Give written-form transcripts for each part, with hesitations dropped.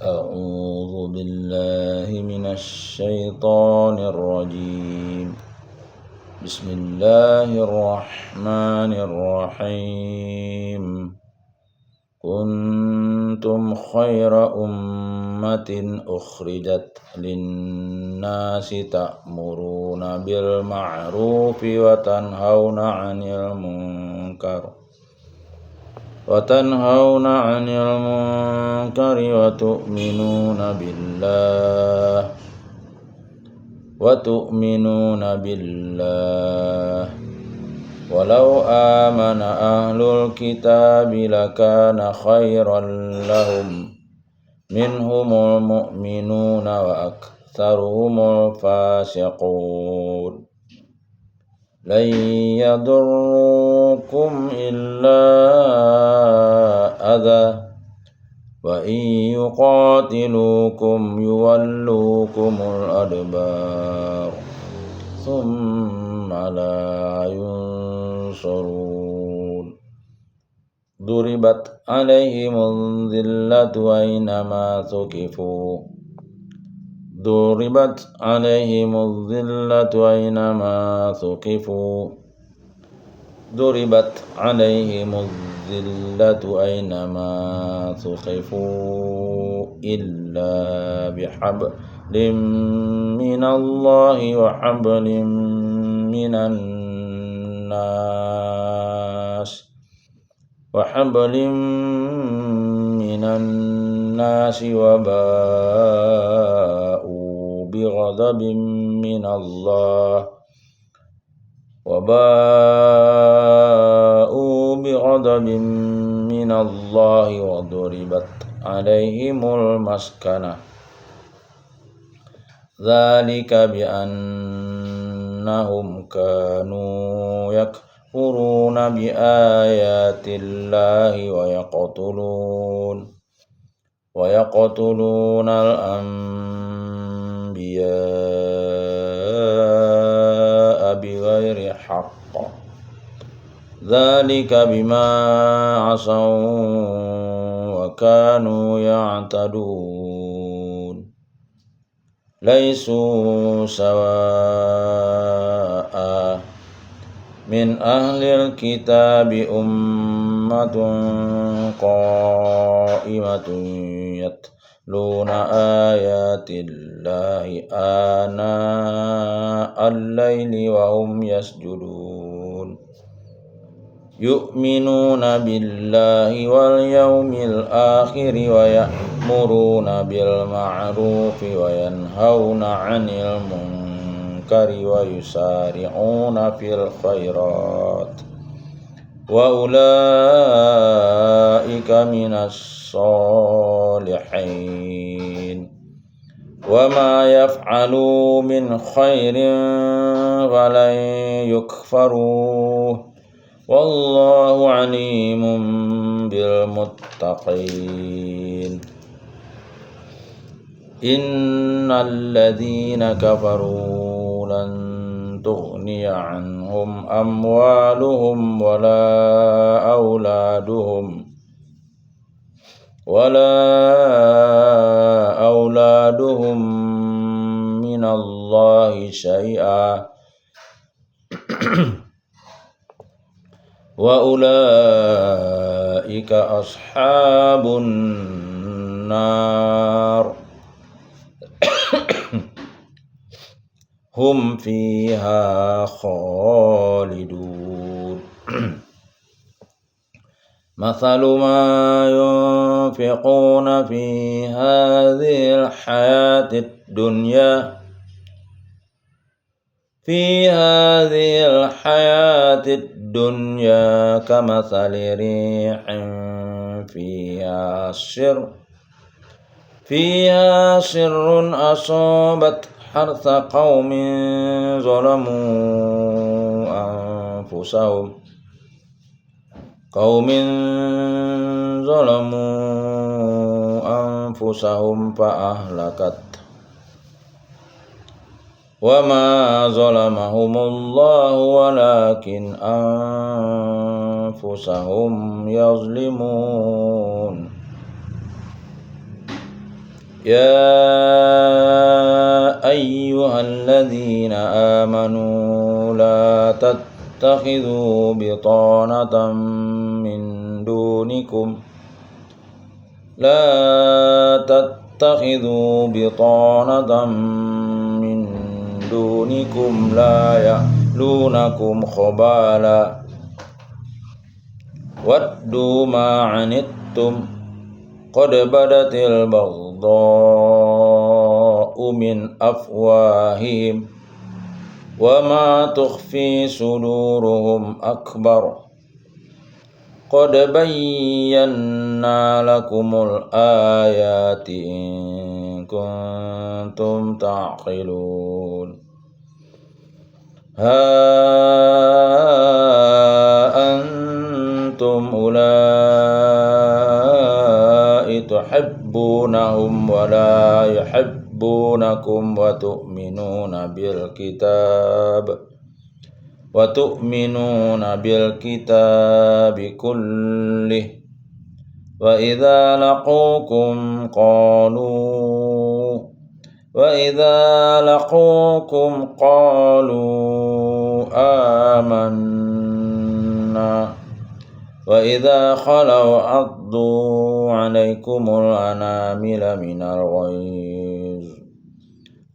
أعوذ بالله من الشيطان الرجيم. بسم الله الرحمن الرحيم. كنتم خير أمة أخرجت للناس تأمرون بالمعروف وتنهون عن المنكر وتؤمنون بالله ولو آمن أهل الكتاب لكان خيرا لهم منهم المؤمنون وأكثرهم الفاسقون. لن يضركم إلا أذى وإن يقاتلوكم يولوكم الأدبار ثم لا ينصرون. ضربت عليهم الذلة أينما ثقفوا إلا بحبل من الله وحبل من الناس وباءوا بغضب من الله وضربت عليهم المسكنة. ذلك بأنهم كانوا يكفرون بآيات الله ويقتلون الأنبياء بغير حق. ذلك بما عصوا وكانوا يعتدون. ليسوا سواء من أهل الكتاب أمة قائمة يتلون آيات الله آناء الليل وهم يسجدون. يؤمنون بالله واليوم الآخر ويأمرون بالمعروف وينهون عن المنكر ويسارعون في الخيرات وأولئك من الصالحين. وما يفعلوا من خير فلن يكفروه والله عليم بالمتقين. إن الذين كفروا لن تغني عنهم أموالهم ولا أولادهم من الله شيئا وأولئك أصحاب النار هم فيها خالدون. مثل ما ينفقون في هذه الحياة الدنيا كمثل ريح فيها سر أصابت حرث قوم ظلموا أنفسهم فأهلكت. وما ظلمهم الله ولكن أنفسهم يظلمون. يا أيها الذين آمنوا لا تتخذوا بطانة من دونكم لا يألونكم خبالا ودوا ما عنتم قد بدت البغضاء من أفواههم وما تخفي صدورهم أكبر قد بينا لكم الآيات إن كنتم تعقلون ها أنتم أولئك تحبونهم ولا يحبونكم وتؤمنون بالكتاب كله وإذا لقوكم قالوا آمنا وإذا خلوا عضوا عليكم الأنامل من الغيظ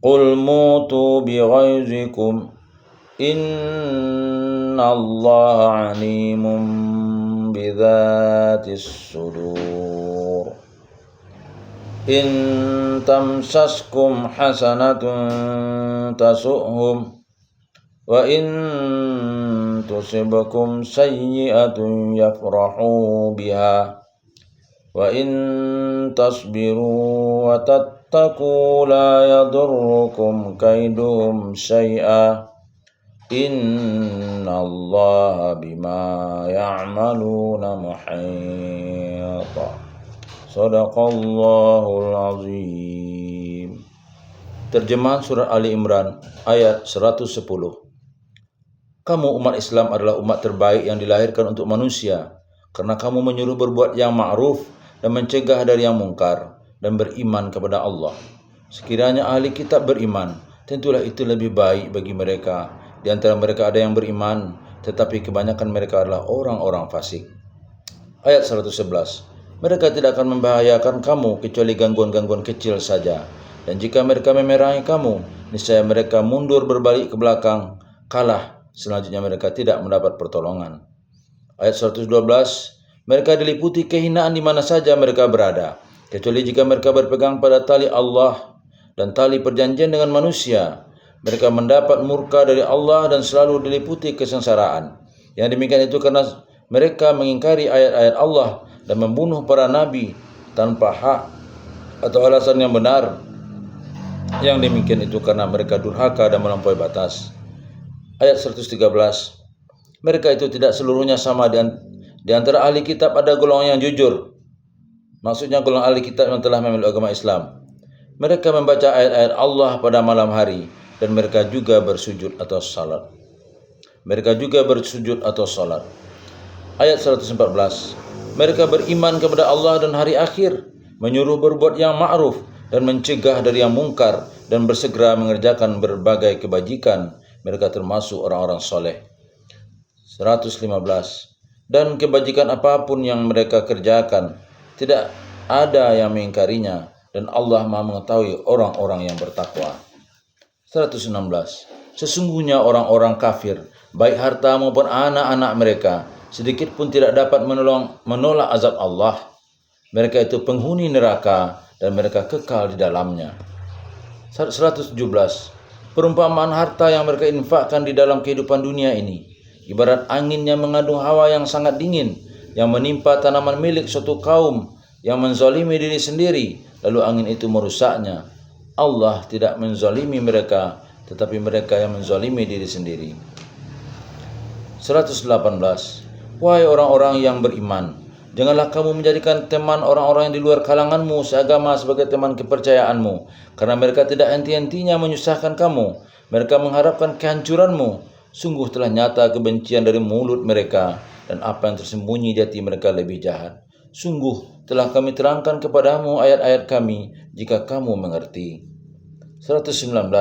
قل موتوا بغيظكم إن الله عليم بذات الصدور إن تمسسكم حسنة تسؤهم وإن تصبكم سيئة يفرحوا بها وإن تصبروا وتتقوا لا يضركم كيدهم شيئا إن الله بما يعملون محيط Sadaqallahul azim. Terjemahan surah Ali Imran ayat 110. Kamu umat Islam adalah umat terbaik yang dilahirkan untuk manusia karena kamu menyuruh berbuat yang ma'ruf dan mencegah dari yang mungkar dan beriman kepada Allah. Sekiranya ahli kitab beriman, tentulah itu lebih baik bagi mereka. Di antara mereka ada yang beriman, tetapi kebanyakan mereka adalah orang-orang fasik. Ayat 111. Mereka tidak akan membahayakan kamu kecuali gangguan-gangguan kecil saja. Dan jika mereka memerangi kamu, niscaya mereka mundur berbalik ke belakang, kalah. Selanjutnya mereka tidak mendapat pertolongan. Ayat 112. Mereka diliputi kehinaan di mana saja mereka berada, kecuali jika mereka berpegang pada tali Allah dan tali perjanjian dengan manusia. Mereka mendapat murka dari Allah dan selalu diliputi kesengsaraan. Yang demikian itu karena mereka mengingkari ayat-ayat Allah dan membunuh para nabi tanpa hak atau alasan yang benar. Yang demikian itu karena mereka durhaka dan melampaui batas. Ayat 113. Mereka itu tidak seluruhnya sama. Di antara ahli kitab ada golongan yang jujur. Maksudnya golongan ahli kitab yang telah memeluk agama Islam. Mereka membaca ayat-ayat Allah pada malam hari dan mereka juga bersujud atau salat. Ayat 114. Mereka beriman kepada Allah dan hari akhir, menyuruh berbuat yang ma'ruf dan mencegah dari yang mungkar dan bersegera mengerjakan berbagai kebajikan. Mereka termasuk orang-orang soleh. 115. Dan kebajikan apapun yang mereka kerjakan, tidak ada yang mengingkarinya, dan Allah Maha mengetahui orang-orang yang bertakwa. 116. Sesungguhnya orang-orang kafir, baik harta maupun anak-anak mereka, sedikit pun tidak dapat menolak azab Allah. Mereka itu penghuni neraka dan mereka kekal di dalamnya. 117. Perumpamaan harta yang mereka infakkan di dalam kehidupan dunia ini, ibarat angin yang mengandung hawa yang sangat dingin, yang menimpa tanaman milik suatu kaum yang menzalimi diri sendiri, lalu angin itu merusaknya. Allah tidak menzalimi mereka, tetapi mereka yang menzalimi diri sendiri. 118. Wahai orang-orang yang beriman, janganlah kamu menjadikan teman orang-orang yang di luar kalanganmu seagama sebagai teman kepercayaanmu, karena mereka tidak henti-hentinya menyusahkan kamu. Mereka mengharapkan kehancuranmu. Sungguh telah nyata kebencian dari mulut mereka, dan apa yang tersembunyi di hati mereka lebih jahat. Sungguh telah kami terangkan kepadamu ayat-ayat kami. jika kamu mengerti. 119.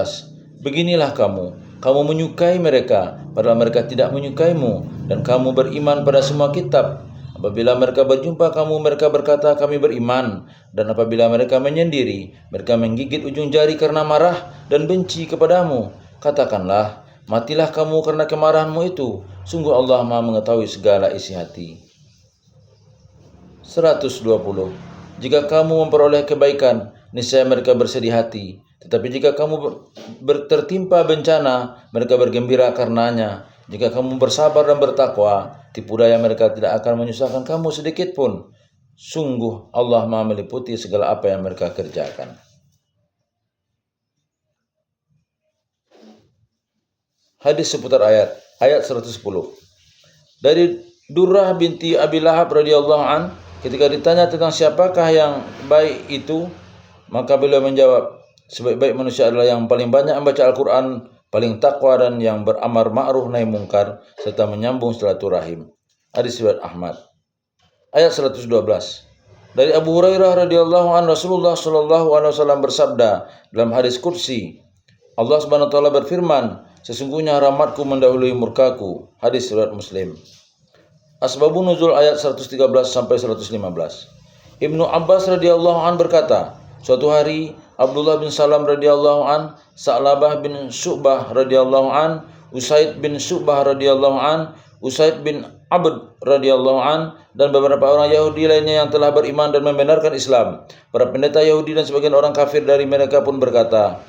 Beginilah kamu menyukai mereka, padahal mereka tidak menyukaimu, dan kamu beriman pada semua kitab. Apabila mereka berjumpa kamu, mereka berkata, kami beriman. Dan apabila mereka menyendiri, mereka menggigit ujung jari karena marah dan benci kepadamu. Katakanlah, matilah kamu karena kemarahanmu itu. Sungguh Allah Maha mengetahui segala isi hati. 120. Jika kamu memperoleh kebaikan, niscaya mereka bersedih hati. Tetapi jika kamu tertimpa bencana, mereka bergembira karenanya. Jika kamu bersabar dan bertakwa, tipu daya mereka tidak akan menyusahkan kamu sedikit pun. Sungguh Allah Maha meliputi segala apa yang mereka kerjakan. Hadis seputar ayat 110. Dari Durrah binti Abi Lahab radhiyallahu an, ketika ditanya tentang siapakah yang baik itu, maka beliau menjawab, sebaik-baik manusia adalah yang paling banyak membaca Al-Quran, paling takwa, dan yang beramar ma'ruf nahi mungkar, serta menyambung silaturahim. Hadis riwayat Ahmad. Ayat 112. Dari Abu Hurairah radhiyallahu an, Rasulullah sallallahu alaihi wasallam bersabda dalam hadis qudsi, Allah Subhanahu wa taala berfirman, sesungguhnya rahmatku mendahului murkaku. Hadis riwayat Muslim. Asbabun nuzul ayat 113 sampai 115. Ibnu Abbas radhiyallahu an berkata, suatu hari Abdullah bin Salam radhiyallahu an, Sa'labah bin Syu'bah radhiyallahu an, Usaid bin Syu'bah radhiyallahu an, Usaid bin Abd radhiyallahu an, dan beberapa orang Yahudi lainnya yang telah beriman dan membenarkan Islam. Para pendeta Yahudi dan sebagian orang kafir dari mereka pun berkata,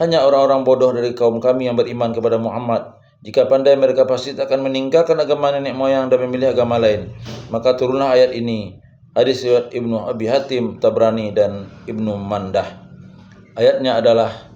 hanya orang-orang bodoh dari kaum kami yang beriman kepada Muhammad. Jika pandai mereka pasti akan meninggalkan agama nenek moyang dan memilih agama lain. Maka turunlah ayat ini. Hadis riwayat Ibnu Abi Hatim, Tabrani, dan Ibnu Mandah. Ayatnya adalah,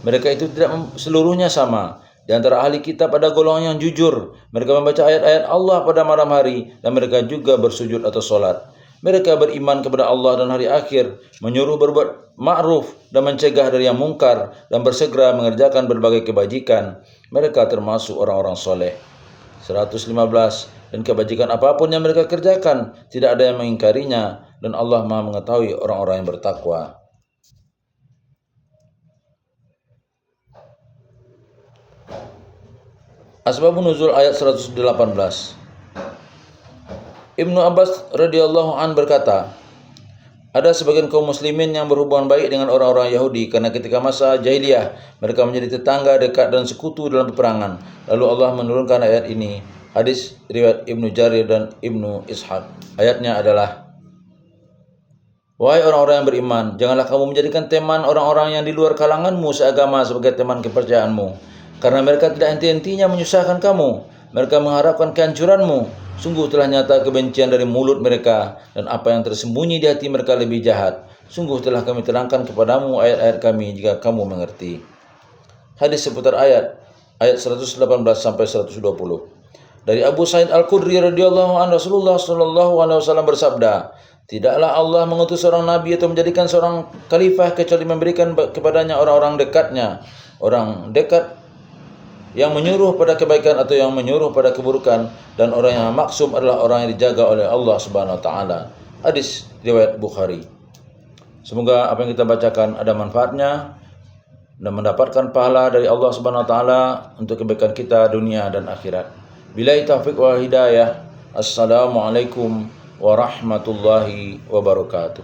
mereka itu tidak seluruhnya sama. Di antara ahli kitab ada golongan yang jujur. Mereka membaca ayat-ayat Allah pada malam hari, dan mereka juga bersujud atau sholat. Mereka beriman kepada Allah dan hari akhir, menyuruh berbuat ma'ruf dan mencegah dari yang mungkar, dan bersegera mengerjakan berbagai kebajikan. Mereka termasuk orang-orang soleh. 115. Dan kebajikan apapun yang mereka kerjakan, tidak ada yang mengingkarinya, dan Allah Maha mengetahui orang-orang yang bertakwa. Asbabun nuzul ayat 118. Ibnu Abbas radhiyallahu an berkata, ada sebagian kaum muslimin yang berhubungan baik dengan orang-orang Yahudi karena ketika masa jahiliyah mereka menjadi tetangga dekat dan sekutu dalam peperangan. Lalu Allah menurunkan ayat ini. Hadis riwayat Ibnu Jarir dan Ibnu Ishaq. Ayatnya adalah, wahai orang-orang yang beriman, janganlah kamu menjadikan teman orang-orang yang di luar kalanganmu seagama sebagai teman kepercayaanmu, karena mereka tidak henti-hentinya menyusahkan kamu. Mereka mengharapkan kehancuranmu. Sungguh telah nyata kebencian dari mulut mereka, dan apa yang tersembunyi di hati mereka lebih jahat. Sungguh telah kami terangkan kepadamu ayat-ayat kami jika kamu mengerti. Hadis seputar ayat 118 sampai 120. Dari Abu Sa'id Al-Khudri radhiyallahu anhu, Rasulullah sallallahu alaihi wasallam bersabda, tidaklah Allah mengutus seorang nabi atau menjadikan seorang khalifah kecuali memberikan kepadanya orang-orang dekatnya. Orang dekat yang menyuruh pada kebaikan atau yang menyuruh pada keburukan, dan orang yang maksum adalah orang yang dijaga oleh Allah Subhanahu wa taala. Hadis riwayat Bukhari. Semoga apa yang kita bacakan ada manfaatnya dan mendapatkan pahala dari Allah Subhanahu wa taala untuk kebaikan kita dunia dan akhirat. Billahi taufiq wal hidayah. Assalamualaikum warahmatullahi wabarakatuh.